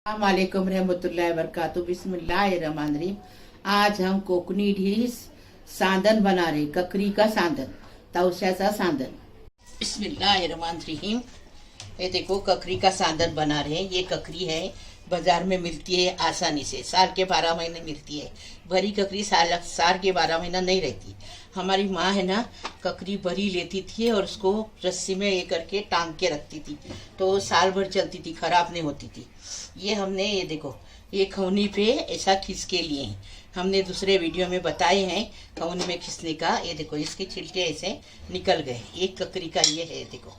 अस्सलामुअलैकुम रहमतुल्लाहि व बरकातुहू। बिस्मिल्लाहिर्रहमानिर्रहीम। आज हम कोकणी ढीस सांदन बना रहे, ककरी का सांदन, तवश्याचा सांदन। बिस्मिल्लाहिर्रहमानिर्रहीम। ये देखो ककरी का सांदन बना रहे हैं। ये ककरी है, बाजार में मिलती है आसानी से, साल के 12 महीने मिलती है। भरी ककरी साल के 12 महीना नहीं रहती। हमारी माँ है ना, ककरी भरी लेती थी और उसको रस्सी में ये करके टांग के रखती थी, तो साल भर चलती थी, खराब नहीं होती थी। ये हमने, ये देखो, ये खौनी पे ऐसा खींच के लिए हैं। हमने दूसरे वीडियो में बताए हैं खौनी में खींचने का। ये देखो, इसके छिलके ऐसे निकल गए। एक ककरी का ये है, देखो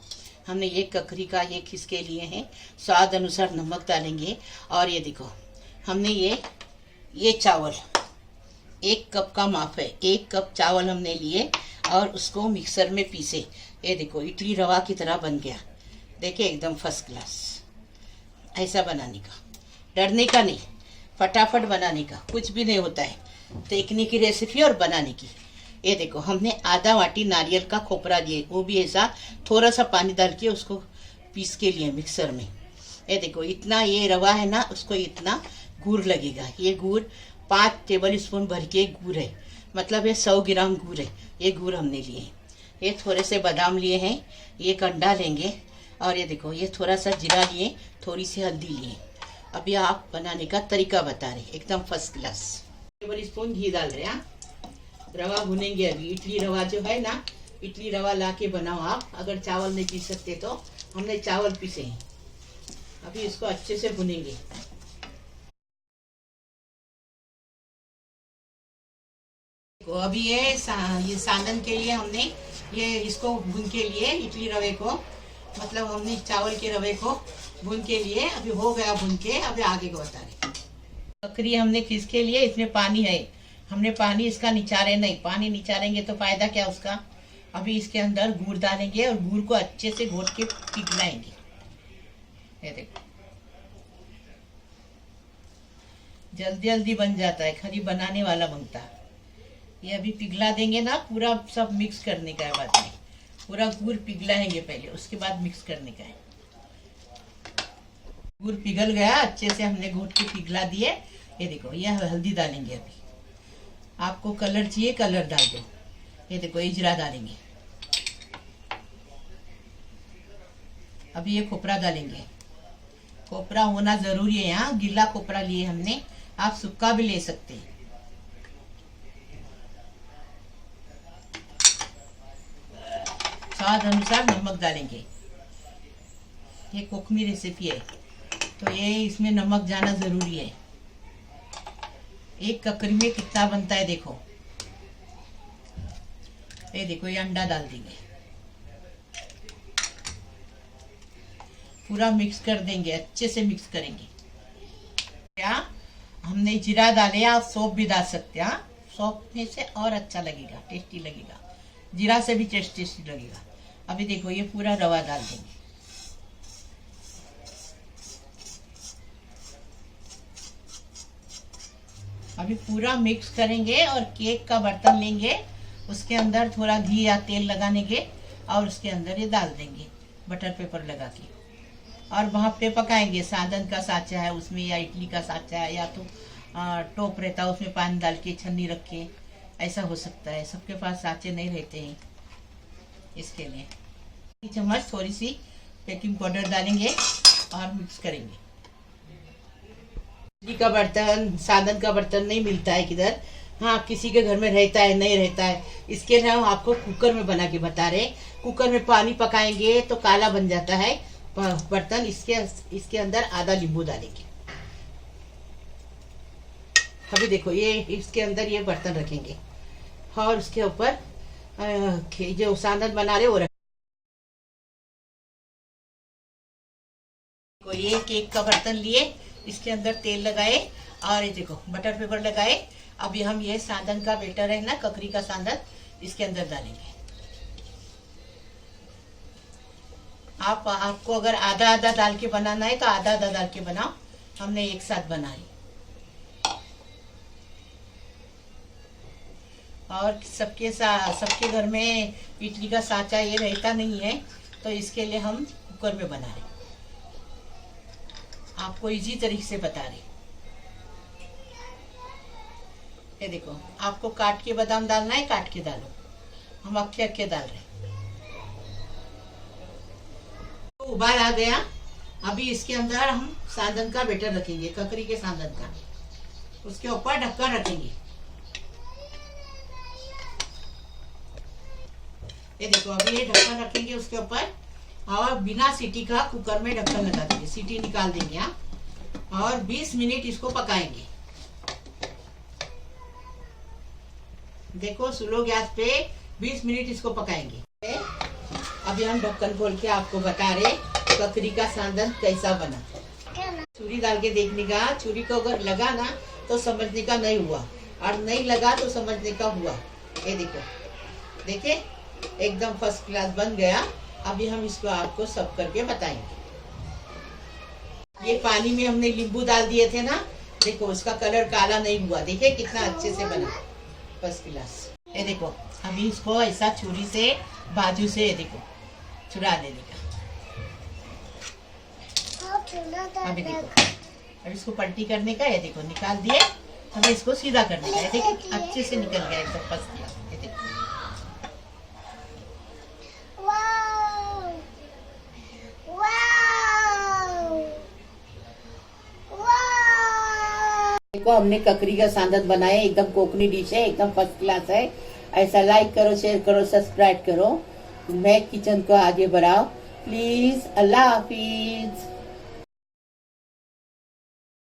हमने एक ककरी का ये खींच के लिए हैं। स्वाद अनुसार नमक डालेंगे। और ये देखो, हमने ये चावल 1 कप का माप है, 1 कप चावल हमने लिए और उसको मिक्सर में पीसे। ये देखो, इडली रवा की तरह बन गया। देखिए, एकदम फर्स्ट क्लास। ऐसा बनाने का, डरने का नहीं, फटाफट बनाने का, कुछ भी नहीं होता है। देखने की रेसिपी और बनाने की। ये देखो, हमने आधा वाटी नारियल का खोपरा लिए, वो भी ऐसा थोड़ा सा पानी डाल के उसको पीस के लिए मिक्सर में। ये देखो, इतना ये रवा है ना, उसको इतना गुड़ लगेगा। ये गुड़ 5 टेबल स्पून भर के गुड़ है, मतलब ये 100 ग्राम गुड़ है। ये गुड़ हमने लिए। ये थोड़े से बादाम लिए हैं, ये अंडा लेंगे। और ये देखो, ये थोड़ा सा जीरा लिए, थोड़ी सी हल्दी लिए। अभी आप बनाने का तरीका बता रहे, एकदम फर्स्ट क्लास। टेबल स्पून घी डाल रहे हैं। रवा भुनेंगे अभी। इडली रवा जो है ना, इडली रवा ला के बनाओ आप, अगर चावल नहीं पीस सकते तो। हमने चावल पीसे हैं। अभी इसको अच्छे से भुनेंगे। तो अभी ये सांदन के लिए हमने ये इसको भून के लिए, इडली रवे को, मतलब हमने चावल के रवे को भून के लिए। अभी हो गया भून के, अभी आगे को बता रहे। ककरी हमने खींच के लिए, इसमें पानी है। हमने पानी इसका निचारे नहीं, पानी निचारेंगे तो फायदा क्या उसका। अभी इसके अंदर गुड़ डालेंगे और गुड़ को अच्छे से घोट के पिघलाएंगे। ये देखो, जल्दी जल्दी बन जाता है, खाली बनाने वाला बनता है। ये अभी पिघला देंगे ना, पूरा सब मिक्स करने का है बाद में। पूरा गुड़ पिघलाएंगे पहले, उसके बाद मिक्स करने का है। गुड़ पिघल गया अच्छे से, हमने घोट के पिघला दिए। ये देखो, ये हल्दी डालेंगे। अभी आपको कलर चाहिए, कलर डाल दो। ये देखो, ये जीरा डालेंगे। अभी ये खोपरा डालेंगे। खोपरा होना जरूरी है, यहाँ गीला खोपरा लिए हमने, आप सूखा भी ले सकते हैं। स्वाद अनुसार नमक डालेंगे। ये कोकमी रेसिपी है, तो ये इसमें नमक जाना जरूरी है। एक ककरी में कितना बनता है देखो। ये देखो, ये अंडा डाल देंगे, पूरा मिक्स कर देंगे, अच्छे से मिक्स करेंगे। क्या हमने जीरा डाले, आप सौंफ भी डाल सकते हैं। सौंफ में से और अच्छा लगेगा, टेस्टी लगेगा। जीरा से भी टेस्टी लगेगा। अभी देखो, ये पूरा रवा डाल देंगे। अभी पूरा मिक्स करेंगे और केक का बर्तन लेंगे, उसके अंदर थोड़ा घी या तेल लगाएंगे और उसके अंदर ये डाल देंगे, बटर पेपर लगा के। और वहाँ पे पकाएंगे। सांदन का साँचा है उसमें, या इडली का साँचा है, या तो टोप रहता है उसमें पानी डाल के छन्नी रख के, ऐसा हो सकता है। सबके पास साँचे नहीं रहते हैं, इसके लिए 1 चम्मच थोड़ी सी बेकिंग पाउडर डालेंगे और मिक्स करेंगे। इडली का बर्तन, सांदन का बर्तन नहीं मिलता है किधर। हाँ, किसी के घर में रहता है, नहीं रहता है। इसके लिए हम आपको कुकर में बना के बता रहे। कुकर में पानी पकाएंगे तो काला बन जाता है बर्तन। इसके अंदर आधा नींबू डालेंगे। अभी देखो, ये इसके अंदर ये बर्तन रखेंगे और उसके ऊपर जो सांदन बना रहे वो रखेंगे। ये केक का बर्तन लिए, इसके अंदर तेल लगाए और ये देखो बटर पेपर लगाए। अभी हम ये सांदन का बेटर है ना, ककरी का सांदन, इसके अंदर डालेंगे। आपको अगर आधा आधा डाल के बनाना है तो आधा आधा डाल के बनाओ। हमने एक साथ बनाई। और सबके घर में इडली का साँचा ये रहता नहीं है, तो इसके लिए हम कुकर में बना रहे। आपको इजी तरीके से बता रही। ये देखो, आपको काट के बादाम डालना है, काट के डालो, हम अक्के अक्के डाल रहे। तो उबाल आ गया। अभी इसके अंदर हम सांदन का बेटर रखेंगे, ककरी के सांदन का। उसके ऊपर ढक्कन रखेंगे। ये देखो, अभी ये ढक्कन रखेंगे उसके ऊपर और बिना सीटी का कुकर में ढक्कन लगा देंगे, सीटी निकाल देंगे। हाँ, और 20 मिनट इसको पकाएंगे। देखो, स्लो गैस पे 20 मिनट इसको पकाएंगे। अभी हम ढक्कन खोल के आपको बता रहे ककरी का सांदन कैसा बना। छुरी डाल के देखने का, छुरी को अगर लगा ना तो समझने का नहीं हुआ, और नहीं लगा तो समझने का हुआ। ये देखो, देखे, एकदम फर्स्ट क्लास बन गया। अभी हम इसको आपको सब करके बताएंगे। ये पानी में हमने नींबू डाल दिए थे ना, देखो इसका कलर काला नहीं हुआ। देखिए कितना अच्छे से बना, फर्स्ट क्लास। ये देखो, अभी इसको ऐसा छुरी से बाजू से, ये देखो, चुरा लेने का। अभी देखो, अब इसको पलटी करने का। ये देखो, निकाल दिए। हमें इसको सीधा करने का। ये देखो, अच्छे से निकल गया एकदम फर्स्ट क्लास। ये देखो, देखो हमने ककरी का सांदन बनाया, एकदम कोकनी डिश है, एकदम फर्स्ट क्लास है। ऐसा लाइक करो, शेयर करो, सब्सक्राइब करो, मैं किचन को आगे बढ़ाओ प्लीज। अल्लाह हाफिज।